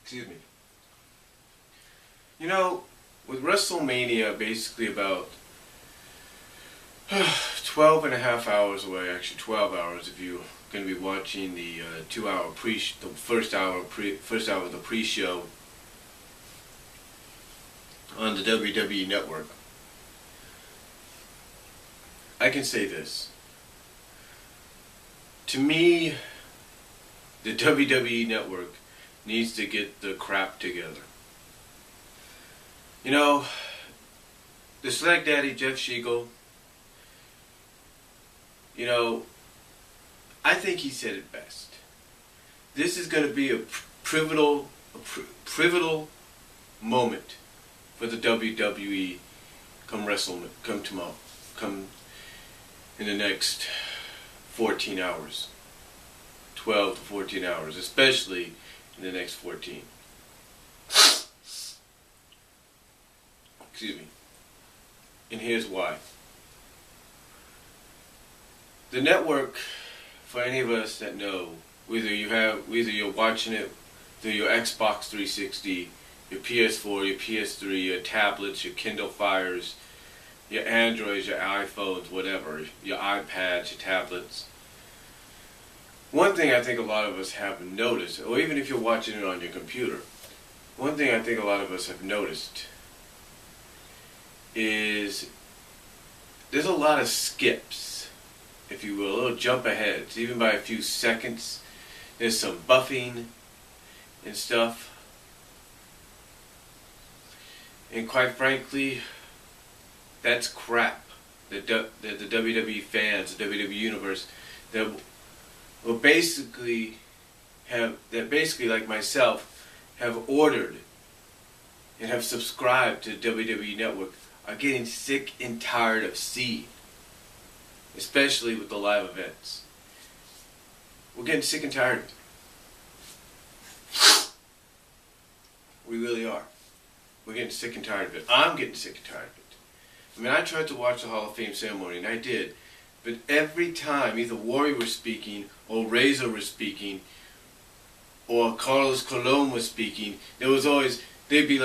Excuse me. You know, with Wrestlemania basically about 12 and a half hours away, actually 12 hours if you're going to be watching the 2-hour the first hour of the pre-show on the WWE Network. I can say this. To me, the WWE Network needs to get the crap together. You know, the Slag Daddy Jeff Shiegel, you know, I think he said it best. This is going to be a pivotal moment for the WWE come tomorrow, come in the next 14 hours, 12 to 14 hours, especially in the next 14. Excuse me. And here's why. The network, for any of us that know, whether you're watching it through your Xbox 360, your PS4, your PS3, your tablets, your Kindle Fires, your Androids, your iPhones, whatever, your iPads, your tablets. One thing I think a lot of us have noticed, or even if you're watching it on your computer, one thing I think a lot of us have noticed is there's a lot of skips, if you will, a little jump aheads, even by a few seconds. There's some buffing and stuff. And quite frankly, that's crap. The WWE fans, the WWE universe, that basically like myself, have ordered and have subscribed to the WWE Network are getting sick and tired of seeing, especially with the live events. We're getting sick and tired of it. We really are. We're getting sick and tired of it. I'm getting sick and tired of it. I mean, I tried to watch the Hall of Fame ceremony, and I did. But every time either Warrior was speaking, or Razor was speaking, or Carlos Colon was speaking, there was always, they'd be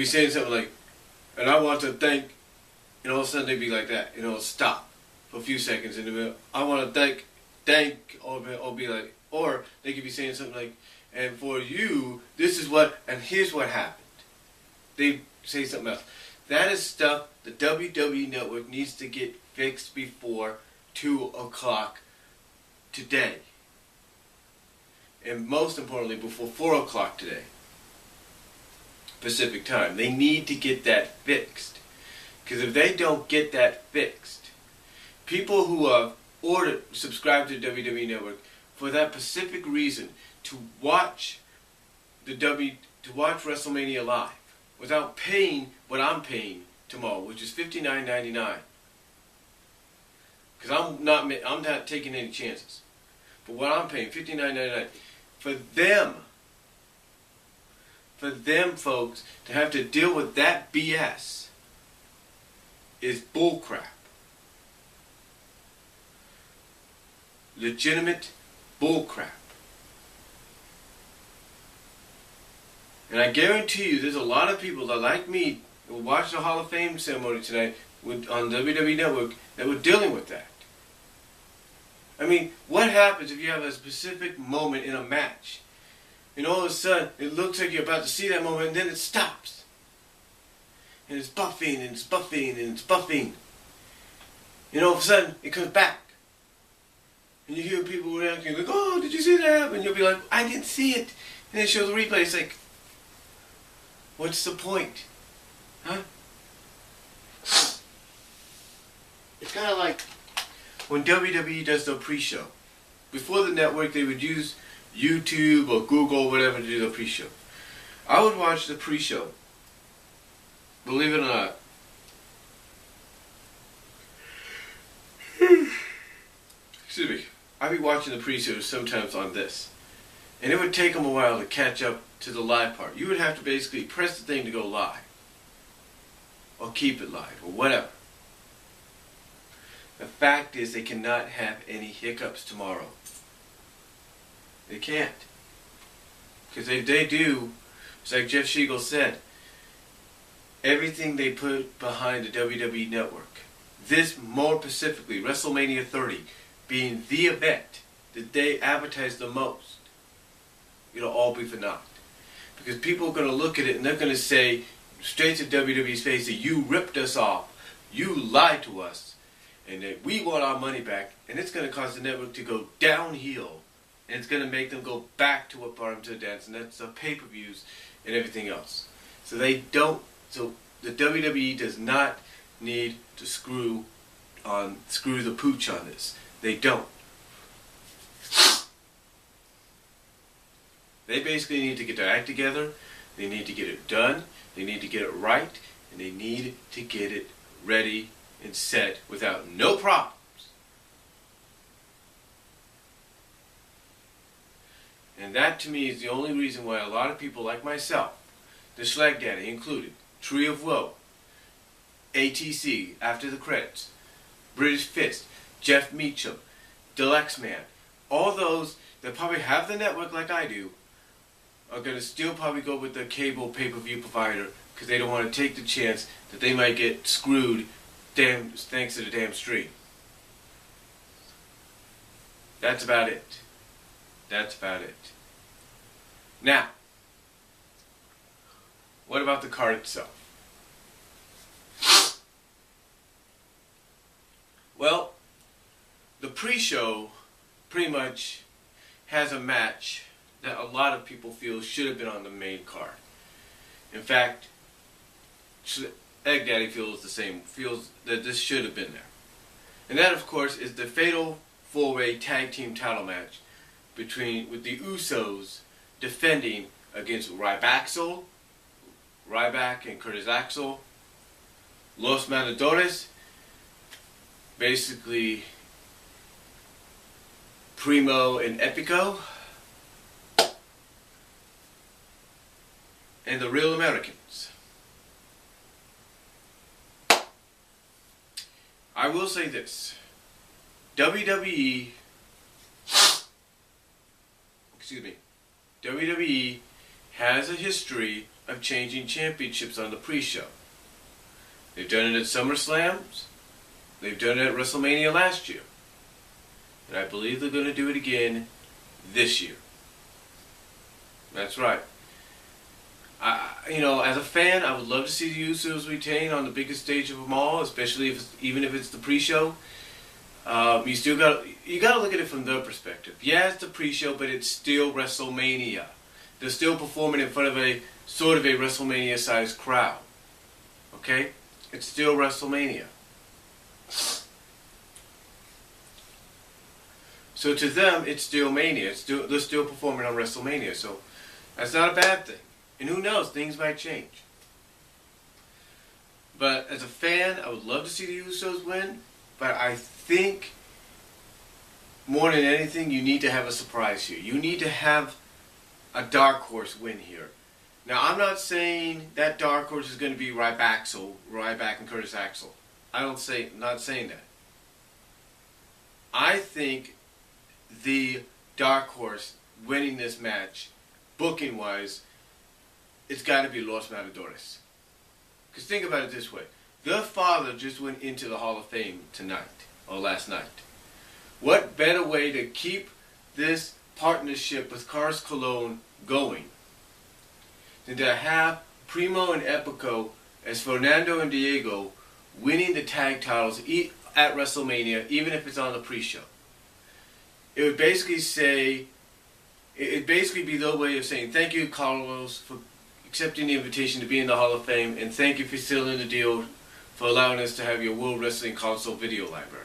saying something like, and I want to thank, and all of a sudden they'd be like that, stop for a few seconds, and they'd be like, I want to thank, or they could be saying something like, and for you, this is what, and here's what happened. They say something else. That is stuff the WWE Network needs to get fixed before 2 o'clock today. And most importantly, before 4 o'clock today, Pacific time. They need to get that fixed. Because if they don't get that fixed, people who have subscribed to the WWE Network for that specific reason, to watch Wrestlemania live without paying what I'm paying tomorrow, which is $59.99. Because I'm not taking any chances. But what I'm paying, $59.99, for them folks to have to deal with that BS is bullcrap. Legitimate bullcrap. And I guarantee you there's a lot of people that, like me, will watch the Hall of Fame ceremony tonight on WWE Network that were dealing with that. I mean, what happens if you have a specific moment in a match, and all of a sudden it looks like you're about to see that moment, and then it stops, and it's buffing and it's buffing and it's buffing, and all of a sudden it comes back, and you hear people reacting like, "Oh, did you see that happen?" And you'll be like, "I didn't see it," and they show the replay. It's like, what's the point, huh? It's kind of like when WWE does their pre-show. Before the network, they would use YouTube or Google or whatever to do the pre-show. I would watch the pre-show. Believe it or not. Excuse me. I'd be watching the pre-show sometimes on this. And it would take them a while to catch up to the live part. You would have to basically press the thing to go live. Or keep it live, or whatever. The fact is, they cannot have any hiccups tomorrow. They can't. Because if they do, it's like Jeff Siegel said, everything they put behind the WWE Network, this more specifically, WrestleMania 30, being the event that they advertise the most, it'll all be for naught. Because people are going to look at it and they're going to say straight to WWE's face that you ripped us off, you lied to us, and that we want our money back, and it's going to cause the network to go downhill, and it's going to make them go back to what brought them to the dance, and that's the pay-per-views and everything else. So the WWE does not need to screw the pooch on this. They don't. They basically need to get their act together, they need to get it done, they need to get it right, and they need to get it ready and set without no problems. And that to me is the only reason why a lot of people like myself, the Schlag Daddy included, Tree of Woe, ATC, After the Credits, British Fist, Jeff Meacham, Deluxe Man, all those that probably have the network like I do, are going to still probably go with the cable pay-per-view provider because they don't want to take the chance that they might get screwed thanks to the damn stream. That's about it. That's about it. Now, what about the card itself? Well, the pre-show pretty much has a match that a lot of people feel should have been on the main card. In fact, Egg Daddy feels that this should have been there. And that, of course, is the fatal four-way tag team title match with the Usos defending against Ryback and Curtis Axel, Los Matadores, basically Primo and Epico, and the Real Americans. I will say this. WWE has a history of changing championships on the pre-show. They've done it at SummerSlams. They've done it at WrestleMania last year. And I believe they're going to do it again this year. That's right. As a fan, I would love to see the Usos retain on the biggest stage of them all, especially even if it's the pre-show. You got to look at it from their perspective. Yeah, it's the pre-show, but it's still WrestleMania. They're still performing in front of a sort of a WrestleMania-sized crowd. Okay, it's still WrestleMania. So to them, it's still Mania. They're still performing on WrestleMania. So that's not a bad thing. And who knows, things might change. But as a fan, I would love to see the Usos win. But I think, more than anything, you need to have a surprise here. You need to have a dark horse win here. Now, I'm not saying that dark horse is going to be Ryback and Curtis Axel. Not saying that. I think the dark horse winning this match, booking-wise, it's got to be Los Matadores. Because think about it this way. Their father just went into the Hall of Fame last night. What better way to keep this partnership with Cars Cologne going than to have Primo and Epico as Fernando and Diego winning the tag titles at WrestleMania, even if it's on the pre-show. It would basically be their way of saying, thank you, Carlos, for accepting the invitation to be in the Hall of Fame, and thank you for sealing the deal for allowing us to have your World Wrestling Console video library.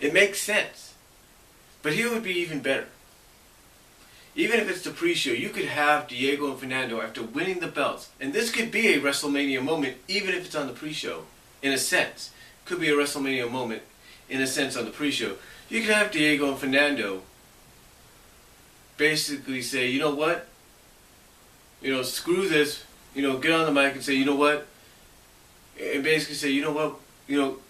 It makes sense. But here would be even better. Even if it's the pre-show, you could have Diego and Fernando after winning the belts. And this could be a WrestleMania moment, even if it's on the pre-show, in a sense. Could be a WrestleMania moment, in a sense, on the pre-show. You could have Diego and Fernando basically say, you know what? Screw this. Get on the mic and say, you know what? And basically say, you know what? You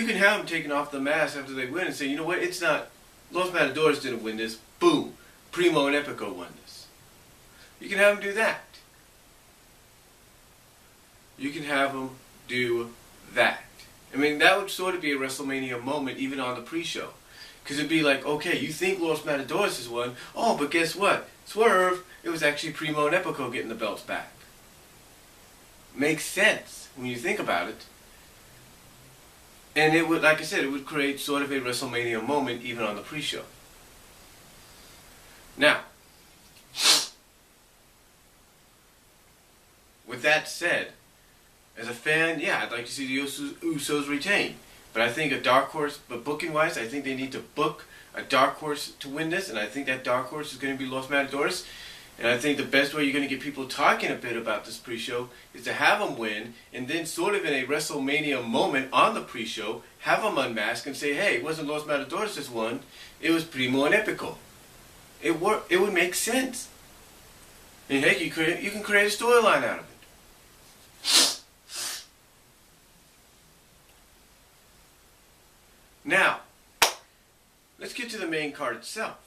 can have them taking off the mask after they win and say, you know what? It's not. Los Matadores didn't win this. Boom. Primo and Epico won this. You can have them do that. You can have them do that. I mean, that would sort of be a WrestleMania moment even on the pre-show. Because it'd be like, okay, you think Los Matadores has won. Oh, but guess what? Swerve, it was actually Primo and Epico getting the belts back. Makes sense when you think about it. And it would, like I said, it would create sort of a WrestleMania moment even on the pre-show. Now, with that said, as a fan, yeah, I'd like to see the Usos retain. But I think a dark horse, but booking wise, I think they need to book a dark horse to win this, and I think that dark horse is going to be Los Matadores. And I think the best way you're going to get people talking a bit about this pre-show is to have them win, and then sort of in a WrestleMania moment on the pre-show, have them unmask and say, hey, it wasn't Los Matadores that won, it was Primo and Epico. It would make sense. And heck, you can create a storyline out of it. Now, let's get to the main card itself.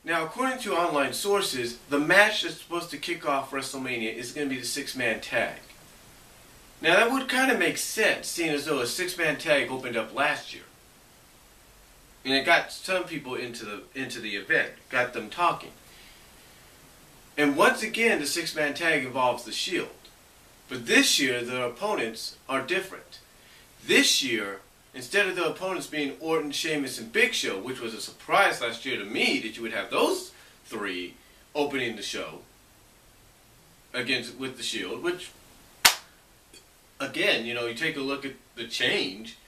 Now, according to online sources, the match that's supposed to kick off WrestleMania is going to be the six-man tag. Now, that would kind of make sense, seeing as though a six-man tag opened up last year. And it got some people into the event, got them talking. And once again, the six-man tag involves the Shield. But this year, the opponents are different. This year, instead of the opponents being Orton, Sheamus, and Big Show, which was a surprise last year to me that you would have those three opening the show with the Shield, which, again, you take a look at the change.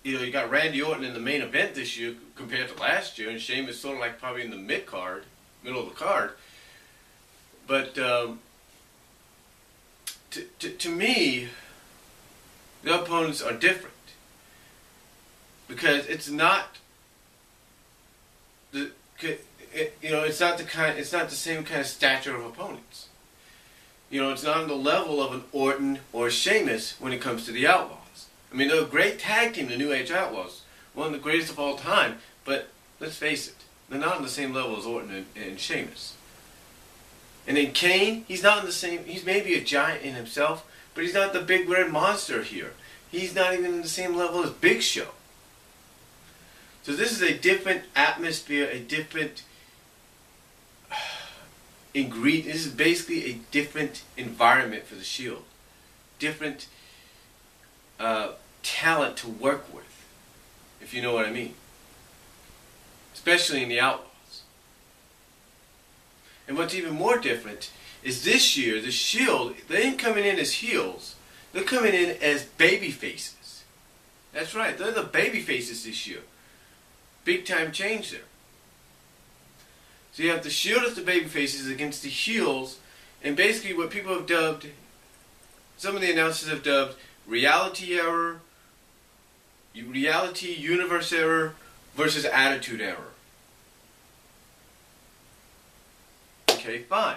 You got Randy Orton in the main event this year compared to last year, and Sheamus sort of like probably in the middle of the card. But to me, the opponents are different. Because it's not it's not the same kind of stature of opponents. It's not on the level of an Orton or a Sheamus when it comes to the Outlaws. I mean, they're a great tag team, the New Age Outlaws, one of the greatest of all time. But let's face it, they're not on the same level as Orton and Sheamus. And then Kane, he's not in the same. He's maybe a giant in himself, but he's not the big red monster here. He's not even in the same level as Big Show. So this is a different atmosphere, a different ingredient. This is basically a different environment for the Shield. Different talent to work with, if you know what I mean. Especially in the Outlaws. And what's even more different is this year, the Shield, they ain't coming in as heels. They're coming in as baby faces. That's right, they're the baby faces this year. Big time change there. So you have the Shield as the baby faces against the heels, and basically what people have dubbed, some of the announcers have dubbed reality error, reality universe error versus attitude error. Okay, fine.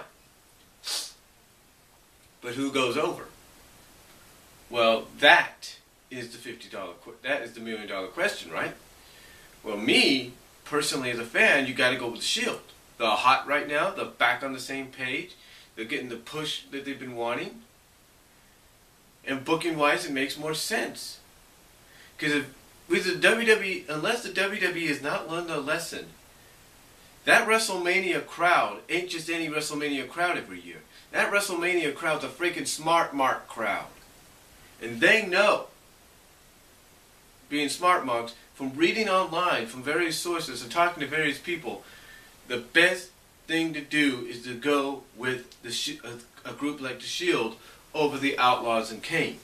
But who goes over? Well, that is the that is the $1 million question, right? Well, me, personally as a fan, you got to go with the Shield. They're hot right now. They're back on the same page. They're getting the push that they've been wanting. And booking-wise, it makes more sense. Because with the WWE, unless the WWE has not learned a lesson, that WrestleMania crowd ain't just any WrestleMania crowd every year. That WrestleMania crowd's a freaking smart mark crowd. And they know, being smart marks, from reading online, from various sources, and talking to various people, the best thing to do is to go with a group like the Shield over the Outlaws and Kane.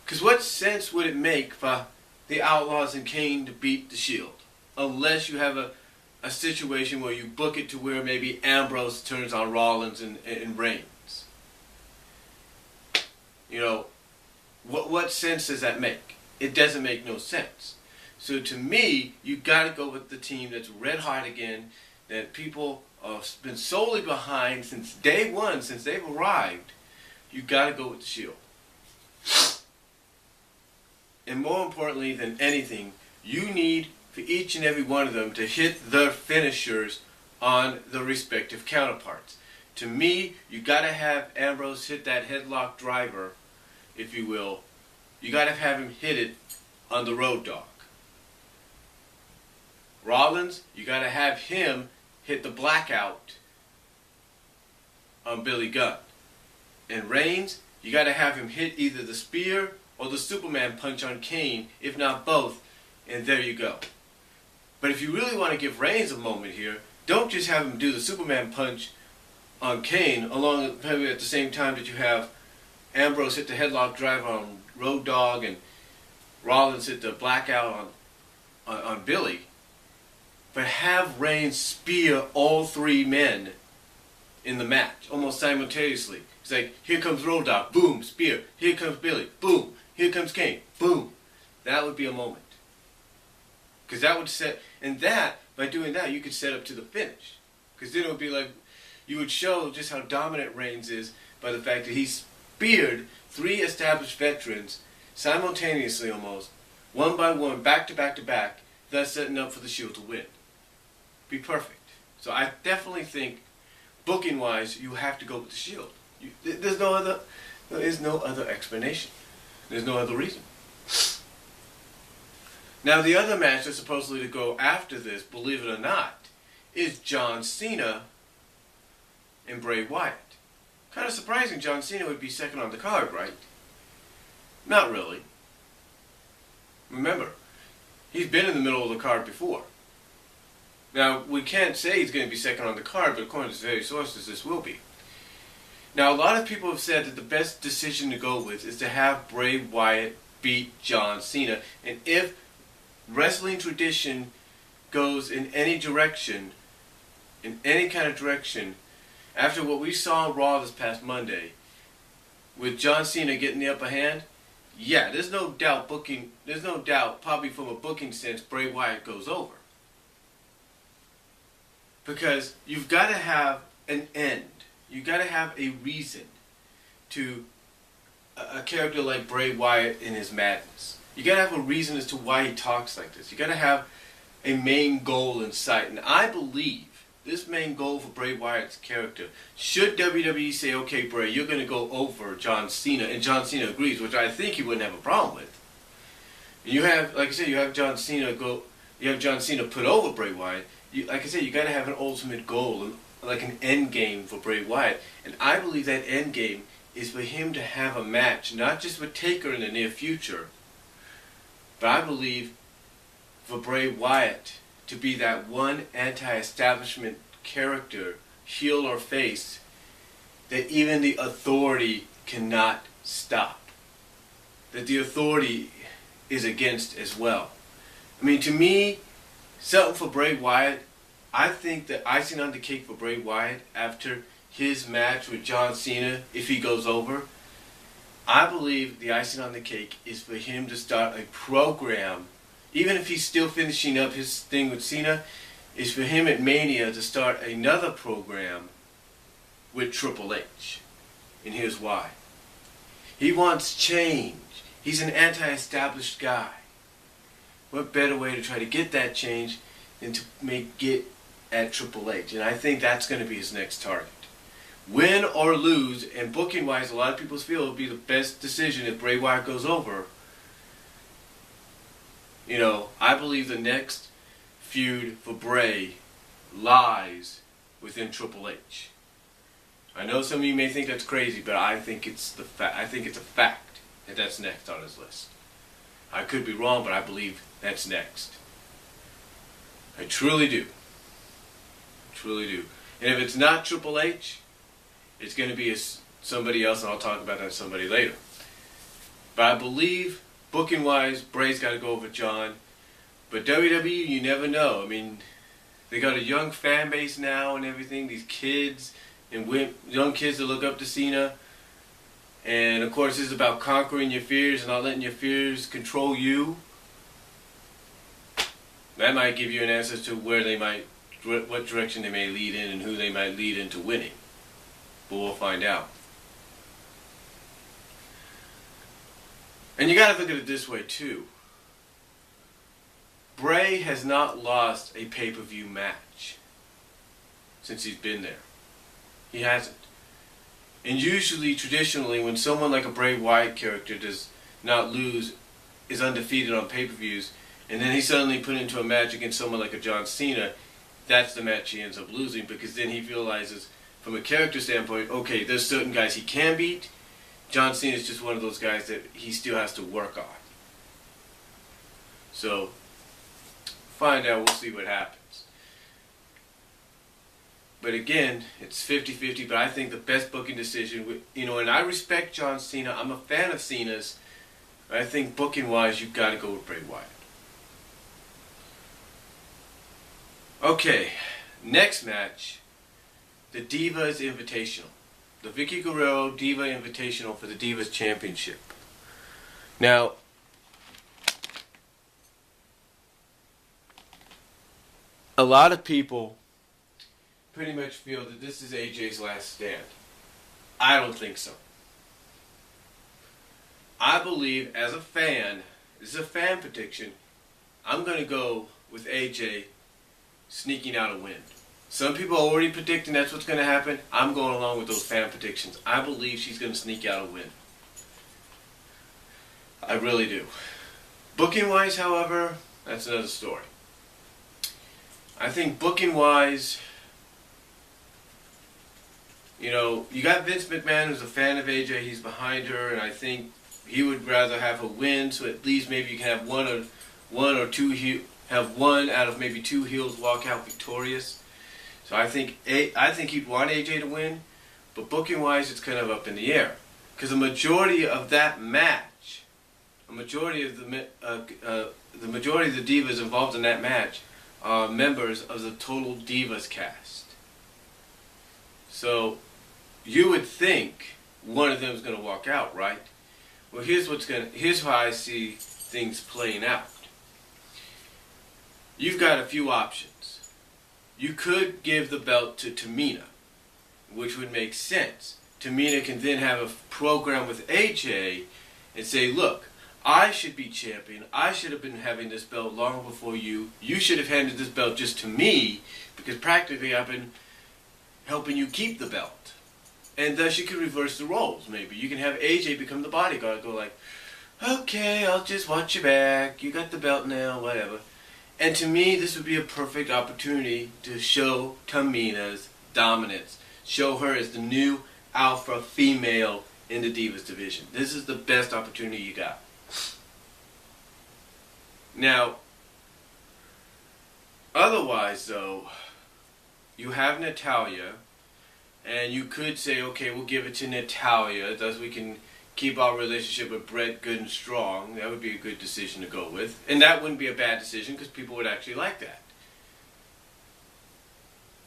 Because what sense would it make for the Outlaws and Kane to beat the Shield? Unless you have a situation where you book it to where maybe Ambrose turns on Rollins and Reigns. What sense does that make? It doesn't make no sense. So to me, you got to go with the team that's red hot again, that people have been solely behind since day one, since they've arrived. You got to go with the Shield. And more importantly than anything, you need for each and every one of them to hit their finishers on the respective counterparts. To me, you got to have Ambrose hit that headlock driver, if you will. You got to have him hit it on the Road Dogg. Rollins, you got to have him hit the blackout on Billy Gunn. And Reigns, you got to have him hit either the spear or the Superman punch on Kane, if not both, and there you go. But if you really want to give Reigns a moment here, don't just have him do the Superman punch on Kane, along probably at the same time that you have Ambrose hit the headlock driver on Road Dogg and Rollins hit the blackout on Billy. But have Reigns spear all three men in the match, almost simultaneously. It's like, here comes Road Dogg, boom, spear. Here comes Billy, boom. Here comes Kane, boom. That would be a moment. Because that would set, and that, by doing that, you could set up to the finish. Because then it would be like, you would show just how dominant Reigns is by the fact that he speared three established veterans simultaneously almost, one by one, back to back to back, thus setting up for the Shield to win. Be perfect. So I definitely think, booking-wise, you have to go with the Shield. There is no other explanation. There's no other reason. Now the other match that's supposedly to go after this, believe it or not, is John Cena and Bray Wyatt. Kind of surprising John Cena would be second on the card, right? Not really. Remember, he's been in the middle of the card before. Now, we can't say he's going to be second on the card, but according to various sources, this will be. Now, a lot of people have said that the best decision to go with is to have Bray Wyatt beat John Cena. And if wrestling tradition goes in any direction, in any kind of direction, after what we saw on Raw this past Monday, with John Cena getting the upper hand, yeah, there's no doubt, probably from a booking sense, Bray Wyatt goes over. Because you've got to have an end. You've got to have a reason to a character like Bray Wyatt in his madness. You got to have a reason as to why he talks like this. You got to have a main goal in sight. And I believe this main goal for Bray Wyatt's character, should WWE say, okay, Bray, you're going to go over John Cena, and John Cena agrees, which I think he wouldn't have a problem with. You have, like I said, you have John Cena put over Bray Wyatt. Like I said, you got to have an ultimate goal, like an end game for Bray Wyatt. And I believe that end game is for him to have a match, not just with Taker in the near future, but I believe for Bray Wyatt to be that one anti-establishment character, heel or face, that even the authority cannot stop. That the authority is against as well. I mean, to me, something for Bray Wyatt, I think the icing on the cake for Bray Wyatt after his match with John Cena, if he goes over, I believe the icing on the cake is for him to start a program, even if he's still finishing up his thing with Cena, is for him at Mania to start another program with Triple H. And here's why. He wants change. He's an anti-established guy. What better way to try to get that change than to get at Triple H? And I think that's going to be his next target. Win or lose, and booking-wise, a lot of people feel it would be the best decision if Bray Wyatt goes over. You know, I believe the next feud for Bray lies within Triple H. I know some of you may think that's crazy, but I think it's a fact that that's next on his list. I could be wrong, but I believe that's next. I truly do. Truly do. And if it's not Triple H, it's going to be somebody else, and I'll talk about that somebody later. But I believe, booking-wise, Bray's got to go over John. But WWE, you never know. I mean, they got a young fan base now and everything. These kids and young kids that look up to Cena. And, of course, this is about conquering your fears and not letting your fears control you. That might give you an answer to what direction they may lead in and who they might lead into winning. But we'll find out. And you got to look at it this way, too. Bray has not lost a pay-per-view match since he's been there. He hasn't. And usually, traditionally, when someone like a Bray Wyatt character does not lose, is undefeated on pay-per-views, and then he's suddenly put into a match against someone like a John Cena, that's the match he ends up losing, because then he realizes, from a character standpoint, okay, there's certain guys he can beat. John Cena is just one of those guys that he still has to work on. So, find out, we'll see what happens. But again, it's 50-50, but I think the best booking decision, and I respect John Cena. I'm a fan of Cena's. But I think booking-wise, you've got to go with Bray Wyatt. Okay, next match, the Divas Invitational. The Vicky Guerrero Diva Invitational for the Divas Championship. Now, a lot of people pretty much feel that this is AJ's last stand. I don't think so. I believe, as a fan, this is a fan prediction, I'm going to go with AJ sneaking out a win. Some people are already predicting that's what's going to happen. I'm going along with those fan predictions. I believe she's going to sneak out a win. I really do. Booking-wise, however, that's another story. I think booking-wise, you got Vince McMahon, who's a fan of AJ. He's behind her, and I think he would rather have a win, so at least maybe you can have one out of maybe two heels walk out victorious. So I think he'd want AJ to win, but booking-wise, it's kind of up in the air, because the majority of that match, the majority of the divas involved in that match are members of the Total Divas cast. So you would think one of them is going to walk out, right? Well, here's how I see things playing out. You've got a few options. You could give the belt to Tamina, which would make sense. Tamina can then have a program with AJ and say, look, I should be champion. I should have been having this belt long before you. You should have handed this belt just to me, because practically I've been helping you keep the belt. And thus you can reverse the roles, maybe. You can have AJ become the bodyguard, go like, okay, I'll just watch your back. You got the belt now, whatever. And to me, this would be a perfect opportunity to show Tamina's dominance. Show her as the new alpha female in the Divas division. This is the best opportunity you got. Now, otherwise though, you have Natalya, and you could say, okay, we'll give it to Natalya, thus we can keep our relationship with Bret good and strong. That would be a good decision to go with. And that wouldn't be a bad decision, because people would actually like that.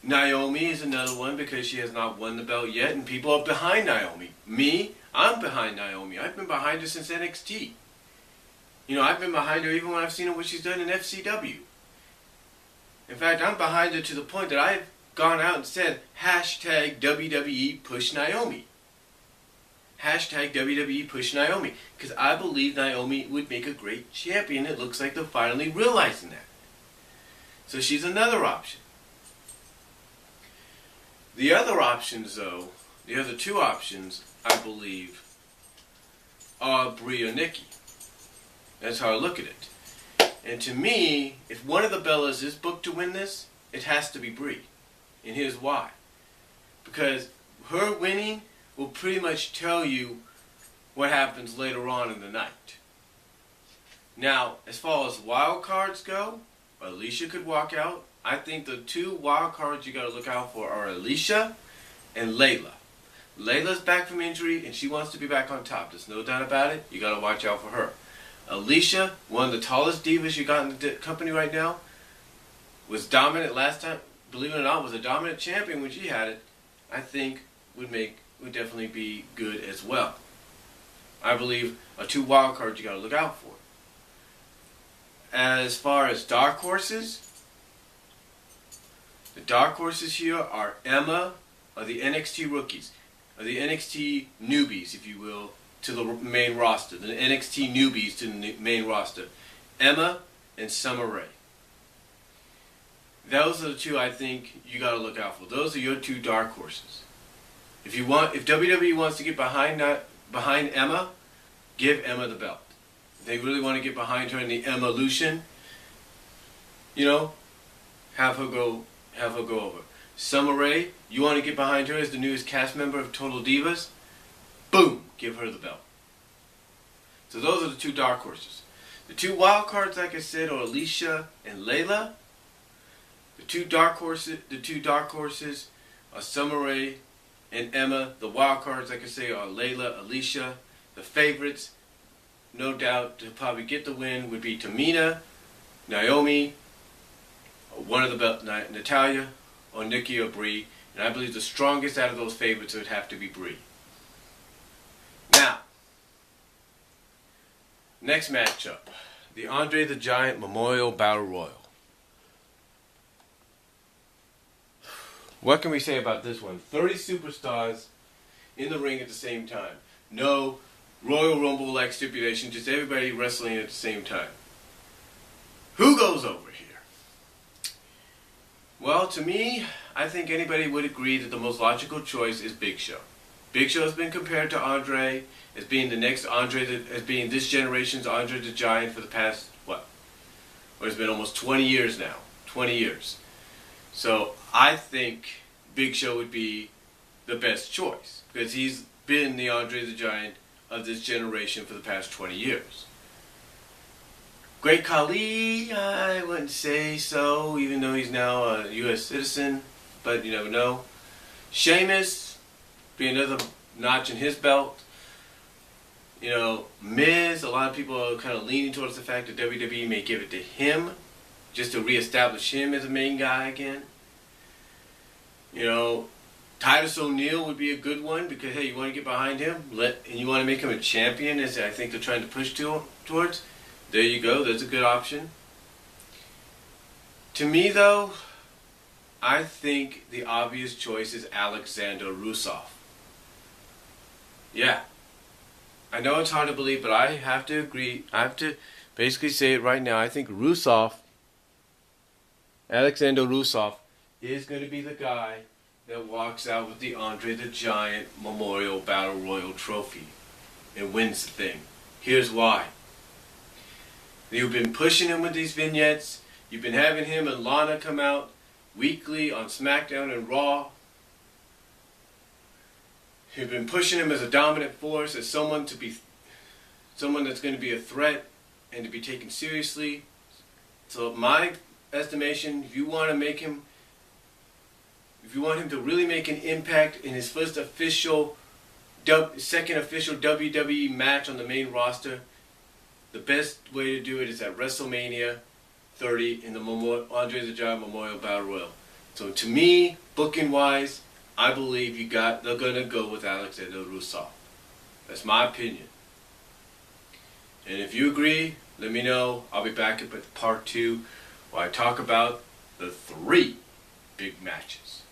Naomi is another one, because she has not won the belt yet, and people are behind Naomi. Me, I'm behind Naomi. I've been behind her since NXT. I've been behind her even when I've seen what she's done in FCW. In fact, I'm behind her to the point that I've gone out and said, hashtag WWE push Naomi. Hashtag WWE push Naomi. Because I believe Naomi would make a great champion. It looks like they're finally realizing that. So she's another option. The other options, though, the other two options, I believe, are Brie or Nikki. That's how I look at it. And to me, if one of the Bellas is booked to win this, it has to be Brie. And here's why. Because her winning will pretty much tell you what happens later on in the night. Now, as far as wild cards go, Alicia could walk out. I think the two wild cards you got to look out for are Alicia and Layla. Layla's back from injury, and she wants to be back on top. There's no doubt about it. You got to watch out for her. Alicia, one of the tallest divas you got in the company right now, was dominant last time. Believe it or not, was a dominant champion when she had it. I think would definitely be good as well. I believe are two wild cards you got to look out for. As far as dark horses, the dark horses here are Emma, are the NXT rookies, are the NXT newbies, if you will, to the main roster, the NXT newbies to the main roster. Emma and Summer Rae. those are the two I think you got to look out for. Those are your two dark horses. If WWE wants to get behind Emma, give Emma the belt. If they really want to get behind her in the Emma-lution, have her go over. Summer Rae, you want to get behind her as the newest cast member of Total Divas? Boom, give her the belt. So those are the two dark horses. The two wild cards, like I said, are Alicia and Layla. The two dark horses are Summer Rae and Emma. The wild cards, like I say, are Layla, Alicia. The favorites, no doubt, to probably get the win would be Tamina, Naomi, one of the Natalya, or Nikki or Brie. And I believe the strongest out of those favorites would have to be Brie. Now, next matchup, the Andre the Giant Memorial Battle Royal. What can we say about this one? 30 superstars in the ring at the same time. No Royal Rumble-like stipulation, just everybody wrestling at the same time. Who goes over here? Well, to me, I think anybody would agree that the most logical choice is Big Show. Big Show has been compared to Andre as being the next Andre, as being this generation's Andre the Giant for the past, it's been almost 20 years now. 20 years. So I think Big Show would be the best choice because he's been the Andre the Giant of this generation for the past 20 years. Great Khali, I wouldn't say so, even though he's now a U.S. citizen, but you never know. Sheamus, be another notch in his belt. Miz, a lot of people are kind of leaning towards the fact that WWE may give it to him, just to reestablish him as a main guy again. Titus O'Neil would be a good one because, hey, you want to get behind him, and you want to make him a champion, as I think they're trying to push towards. There you go. That's a good option. To me, though, I think the obvious choice is Alexander Rusev. Yeah. I know it's hard to believe, but I have to agree. I have to basically say it right now. I think Alexander Rusev, is going to be the guy that walks out with the Andre the Giant Memorial Battle Royal trophy and wins the thing. Here's why. You've been pushing him with these vignettes. You've been having him and Lana come out weekly on SmackDown and Raw. You've been pushing him as a dominant force, as someone that's going to be a threat and to be taken seriously. So my estimation, if you want him to really make an impact in his second official WWE match on the main roster, the best way to do it is at Wrestlemania 30 in the Andre the Giant Memorial Battle Royal. So to me, booking wise, I believe they're going to go with Alexander Rusev. That's my opinion. And if you agree, let me know. I'll be back at part 2 where I talk about the 3 big matches.